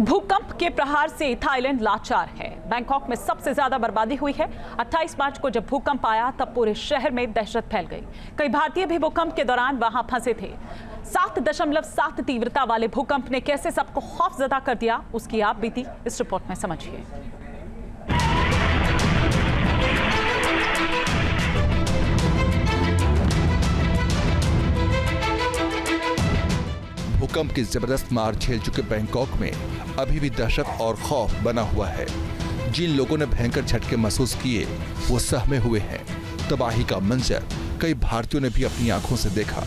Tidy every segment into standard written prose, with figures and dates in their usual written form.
भूकंप के प्रहार से थाईलैंड लाचार है। बैंकॉक में सबसे ज्यादा बर्बादी हुई है। 28 मार्च को जब भूकंप आया तब पूरे शहर में दहशत फैल गई। कई भारतीय भी भूकंप के दौरान वहां फंसे थे। 7.7 तीव्रता वाले भूकंप ने कैसे सबको खौफजदा कर दिया, उसकी आप बीती इस रिपोर्ट में समझिए। भूकंप की जबरदस्त मार झेल चुके बैंकॉक में अभी भी दहशत और खौफ बना हुआ है। जिन लोगों ने भयंकर झटके महसूस किए वो सहमे हुए हैं। तबाही का मंजर कई भारतीयों ने भी अपनी आंखों से देखा।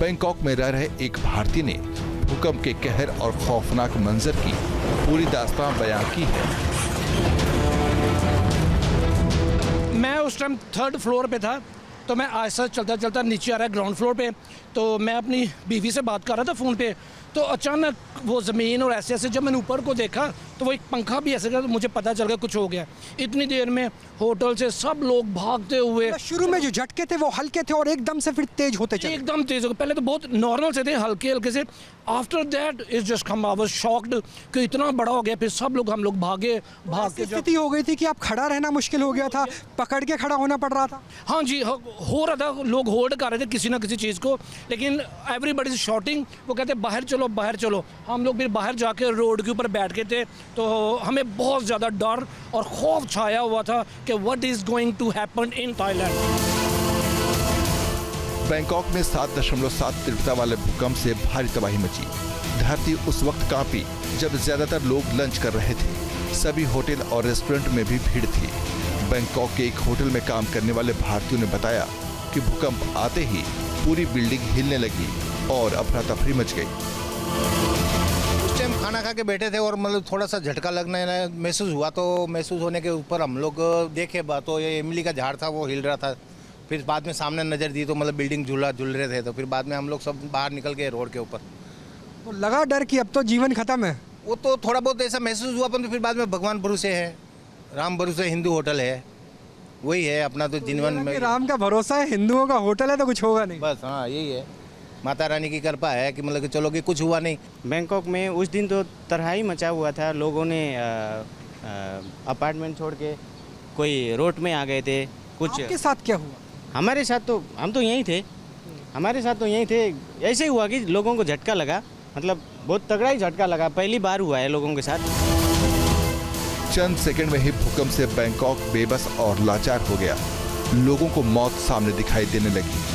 बैंकॉक में रह रहे एक भारतीय ने भूकंप के कहर और खौफनाक मंजर की पूरी दास्तान बयां की है। मैं उस टाइम 3rd फ्लोर पे था, तो मैं ऐसा चलता चलता नीचे आ रहा है ग्राउंड फ्लोर पे। तो मैं अपनी बीवी से बात कर रहा था फ़ोन पे, तो अचानक वो ज़मीन और ऐसे ऐसे जब मैंने ऊपर को देखा तो वो एक पंखा भी ऐसे था, तो मुझे पता चल गया कुछ हो गया। इतनी देर में होटल से सब लोग भागते हुए, शुरू में जो झटके थे वो हल्के थे और एकदम से फिर तेज होते चले। एकदम तेज हो गए। पहले तो बहुत नॉर्मल से थे, हल्के हल्के से। After that is just come I was shocked कि इतना बड़ा हो गया। फिर सब लोग हम लोग भाग के स्थिति हो गई थी कि आप खड़ा रहना मुश्किल हो गया था, पकड़ के खड़ा होना पड़ रहा था। हाँ जी, हो रहा था। लोग होल्ड कर रहे थे किसी ना किसी चीज़ को, लेकिन एवरीबॉडी इज शॉटिंग। वो कहते बाहर चलो बाहर चलो। हम लोग फिर बाहर जाके रोड के ऊपर बैठ के थे, तो हमें बहुत ज़्यादा डर और खौफ छाया हुआ था कि what is going to happen in Thailand. Bangkok में 7.7 तीव्रता वाले भूकंप से भारी तबाही मची। धरती उस वक्त कांपी जब ज्यादातर लोग लंच कर रहे थे। सभी होटल और रेस्टोरेंट में भी भीड़ थी। बैंकॉक के एक होटल में काम करने वाले भारतीयों ने बताया कि भूकंप आते ही पूरी बिल्डिंग हिलने लगी और अफरा तफरी मच गई। उस टाइम खाना खा के बैठे थे और मतलब थोड़ा सा झटका लगने महसूस हुआ, तो महसूस होने के ऊपर हम लोग देखे तो ये इमली का झाड़ था वो हिल रहा था। फिर बाद में सामने नज़र दी तो मतलब बिल्डिंग झूल रहे थे। तो फिर बाद में हम लोग सब बाहर निकल गए रोड के ऊपर। तो लगा डर कि अब तो जीवन खत्म है। वो तो थोड़ा बहुत ऐसा महसूस हुआ, पर फिर बाद में भगवान भरोसे है, राम भरोसे हिंदू होटल है, वही है अपना तो जीवन में। राम का भरोसा है, हिंदुओं का होटल है, तो कुछ होगा नहीं। बस हाँ, यही है, माता रानी की कृपा है कि मतलब कि चलो कि कुछ हुआ नहीं। बैंकॉक में उस दिन तो तबाही मचा हुआ था। लोगों ने अपार्टमेंट छोड़ के कोई रोड में आ गए थे। कुछ आपके साथ क्या हुआ? हमारे साथ तो हम तो यहीं थे। हमारे साथ तो यहीं थे। ऐसे ही हुआ कि लोगों को झटका लगा, मतलब बहुत तगड़ा ही झटका लगा। पहली बार हुआ है लोगों के साथ। चंद सेकंड में ही भूकंप से बैंकॉक बेबस और लाचार हो गया। लोगों को मौत सामने दिखाई देने लगी।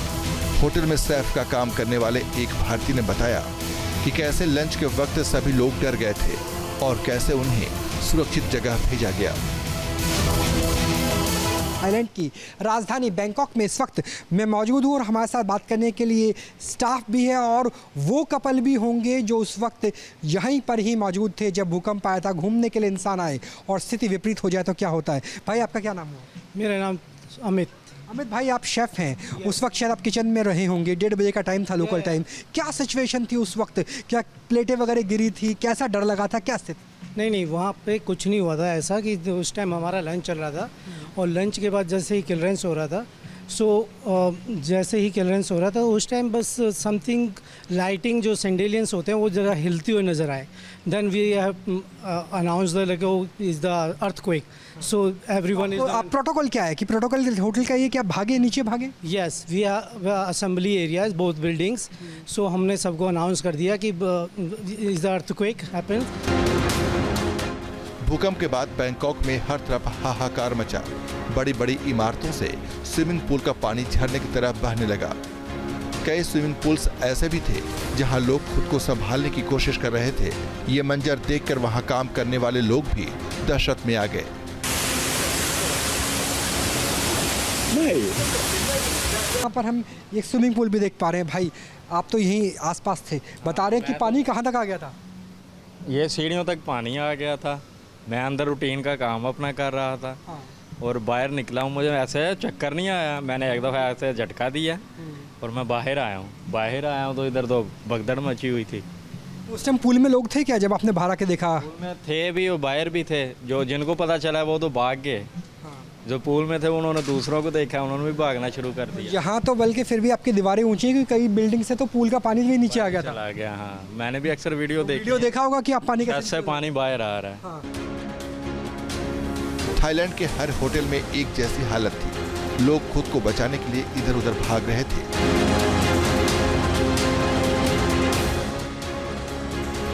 होटल में सैफ का काम करने वाले एक भारतीय ने बताया कि कैसे लंच के वक्त सभी लोग डर गए थे और कैसे उन्हें सुरक्षित जगह भेजा गया। थाईलैंड की राजधानी बैंकॉक में इस वक्त मैं मौजूद हूँ और हमारे साथ बात करने के लिए स्टाफ भी है और वो कपल भी होंगे जो उस वक्त यहीं पर ही मौजूद थे जब भूकंप आया था। घूमने के लिए इंसान आए और स्थिति विपरीत हो जाए तो क्या होता है। भाई आपका क्या नाम हुआ? मेरा नाम अमित। अमित भाई, आप शेफ़ हैं। उस वक्त शायद आप किचन में रहे होंगे। 1:30 बजे का टाइम था लोकल टाइम। क्या सिचुएशन थी उस वक्त? क्या प्लेटें वगैरह गिरी थी? कैसा डर लगा था? क्या स्थिति? नहीं, वहाँ पे कुछ नहीं हुआ था। ऐसा कि उस टाइम हमारा लंच चल रहा था और लंच के बाद जैसे ही क्लियरेंस हो रहा था, जैसे ही क्लियरेंस हो रहा था उस टाइम बस समथिंग लाइटिंग जो सेंडेलियंस होते हैं वो जरा हिलती हुई नज़र आए। Then we have announce the like is the earthquake, so everyone is. आप प्रोटोकॉल क्या है कि प्रोटोकॉल होटल का ये कि आप भागे, नीचे भागे? Yes, we have assembly areas both buildings. So हमने सबको अनाउंस कर दिया कि इज द अर्थक्वेक हैपन। भूकंप के बाद बैंकॉक में हर तरफ हाहाकार मचा। बड़ी बड़ी इमारतों से स्विमिंग पूल का पानी झरने की तरह बहने लगा। कई स्विमिंग पूल्स ऐसे भी थे जहां लोग खुद को संभालने की कोशिश कर रहे थे। ये मंजर देखकर वहां काम करने वाले लोग भी दहशत में आ गए। यहाँ पर हम एक स्विमिंग पूल भी देख पा रहे हैं। भाई आप तो यहीं आसपास थे, बता रहे हैं कि पानी कहाँ तक आ गया था? ये सीढ़ियों तक पानी आ गया था। मैं अंदर रूटीन का काम अपना कर रहा था। हाँ। और बाहर निकला हूँ, मुझे ऐसे चक्कर नहीं आया। मैंने एक दफ़ा ऐसे झटका दिया और मैं बाहर आया हूँ तो इधर तो भगदड़ मची हुई थी। उस टाइम पूल में लोग थे क्या जब आपने बाहर आके देखा? पूल में थे भी और बाहर भी थे। जो जिनको पता चला वो तो भाग गए। जो पूल में थे उन्होंने दूसरों को देखा, उन्होंने भी भागना शुरू कर दिया। यहाँ तो बल्कि फिर भी आपकी दीवारें ऊंची हैं, क्योंकि कई बिल्डिंग से तो पूल का पानी भी नीचे आ गया था। चला गया, हाँ मैंने भी अक्सर वीडियो वीडियो देखा होगा कि आप पानी कैसे पानी बाहर आ रहा है। हाँ। थाईलैंड के हर होटल में एक जैसी हालत थी। लोग खुद को बचाने के लिए इधर उधर भाग रहे थे।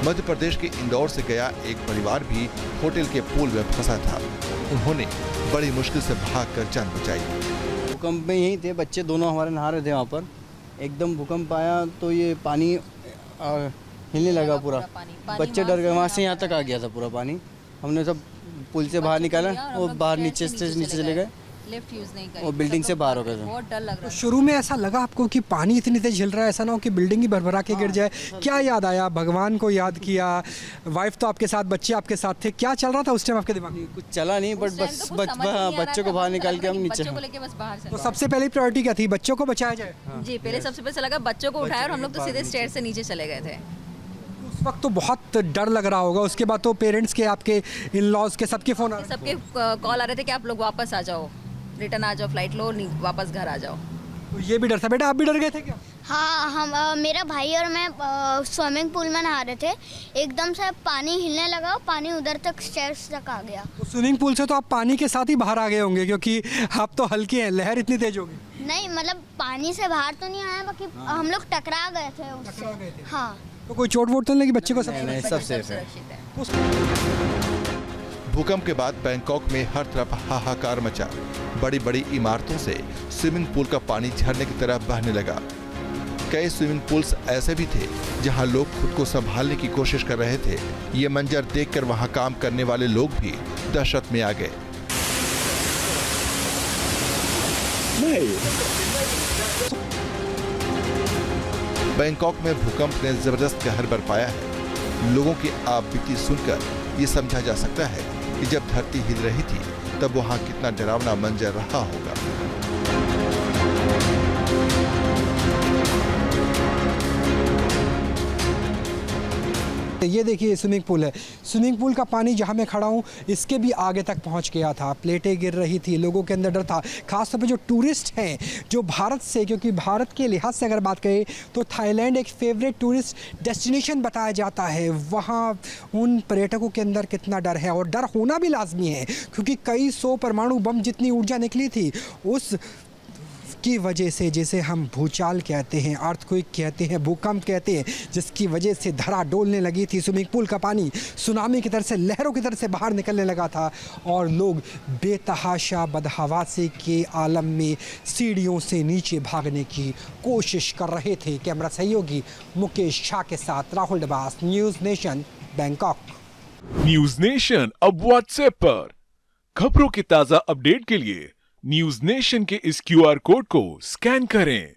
मध्य प्रदेश के इंदौर से गया एक परिवार भी होटल के पूल में फंसा था। उन्होंने बड़ी मुश्किल से भागकर जान बचाई। भूकंप में यहीं थे, बच्चे दोनों हमारे नहा रहे थे वहाँ पर। एकदम भूकंप आया तो ये पानी हिलने लगा पूरा। बच्चे डर गए, वहाँ से यहाँ तक आ गया था पूरा पानी। हमने सब पुल से बाहर निकाला और बाहर नीचे चले गए, लिफ्ट यूज नहीं करी, और बिल्डिंग से बाहर हो गए थे। बहुत डर लग रहा तो शुरू में ऐसा लगा आपको कि पानी इतनी तेज झिल रहा है, ऐसा ना हो कि बिल्डिंग ही भरभरा के गिर जाए? क्या याद आया? भगवान को याद किया? वाइफ तो आपके साथ, बच्चे आपके साथ थे, क्या चल रहा था उस टाइम आपके दिमाग में? कुछ चला नहीं, बट बस बच्चों को बाहर निकाल के हम नीचे। बच्चों को लेके बस बाहर तो सबसे पहले प्रायोरिटी क्या थी? बच्चों को बचाया जाए। जी, पहले सबसे पहले लगा बच्चों को उठाया और हम लोग तो सीधे स्टेयर से नीचे चले गए थे। उस वक्त तो बहुत डर लग रहा होगा। उसके बाद तो पेरेंट्स के, आपके इन लॉज के, सबके फोन आ रहे थे। सबके कॉल आ रहे थे कि आप लोग वापस आ जाओ, रिटर्न आ जाओ, फ्लाइट लो, वापस घर आ जाओ। तो ये भी डर था। बेटा आप भी डर गए थे क्या? हाँ, हम मेरा भाई और मैं स्विमिंग पूल में नहा रहे थे। एकदम से पानी हिलने लगा, पानी उधर तक स्टेयर्स तक आ गया। तो स्विमिंग पूल से तो आप पानी के साथ ही बाहर आ गए होंगे, क्योंकि आप तो हल्के हैं, लहर इतनी तेज होगी। नहीं, मतलब पानी से बाहर तो नहीं आया, बाकी हम लोग टकरा गए थे उससे। हाँ। तो कोई चोट वोट तो नहीं लगी? बच्चे को सब सब सेफ है। भूकंप के बाद बैंकॉक में हर तरफ हाहाकार मचा। बड़ी बड़ी इमारतों से स्विमिंग पूल का पानी झरने की तरह बहने लगा। कई स्विमिंग पूल्स ऐसे भी थे जहां लोग खुद को संभालने की कोशिश कर रहे थे। ये मंजर देखकर वहां काम करने वाले लोग भी दहशत में आ गए। बैंकॉक में भूकंप ने जबरदस्त कहर बरपाया है। लोगों की आपबीती सुनकर ये समझा जा सकता है कि जब धरती हिल रही थी तब वहां कितना डरावना मंजर रहा होगा। ये देखिए स्विमिंग पूल है। स्विमिंग पूल का पानी जहाँ मैं खड़ा हूँ इसके भी आगे तक पहुँच गया था। प्लेटें गिर रही थी, लोगों के अंदर डर था। खासतौर पे जो टूरिस्ट हैं, जो भारत से, क्योंकि भारत के लिहाज से अगर बात करें तो थाईलैंड एक फेवरेट टूरिस्ट डेस्टिनेशन बताया जाता है। वहाँ उन पर्यटकों के अंदर कितना डर है, और डर होना भी लाजमी है, क्योंकि कई 100 परमाणु बम जितनी ऊर्जा निकली थी उस की वजह से, जिसे हम भूचाल कहते हैं, अर्थक्वेक कहते हैं, भूकंप कहते हैं, जिसकी वजह से धरा डोलने लगी थी। स्विमिंग पूल का पानी सुनामी की तरह से, लहरों की तरह से बाहर निकलने लगा था, और लोग बेतहाशा बदहवासी के आलम में सीढ़ियों से नीचे भागने की कोशिश कर रहे थे। कैमरा सहयोगी मुकेश शाह के साथ Rahul Dabas, news nation, Bangkok. News nation अब व्हाट्सएप पर खबरों के ताज़ा अपडेट के लिए न्यूज़ नेशन के इस QR कोड को स्कैन करें।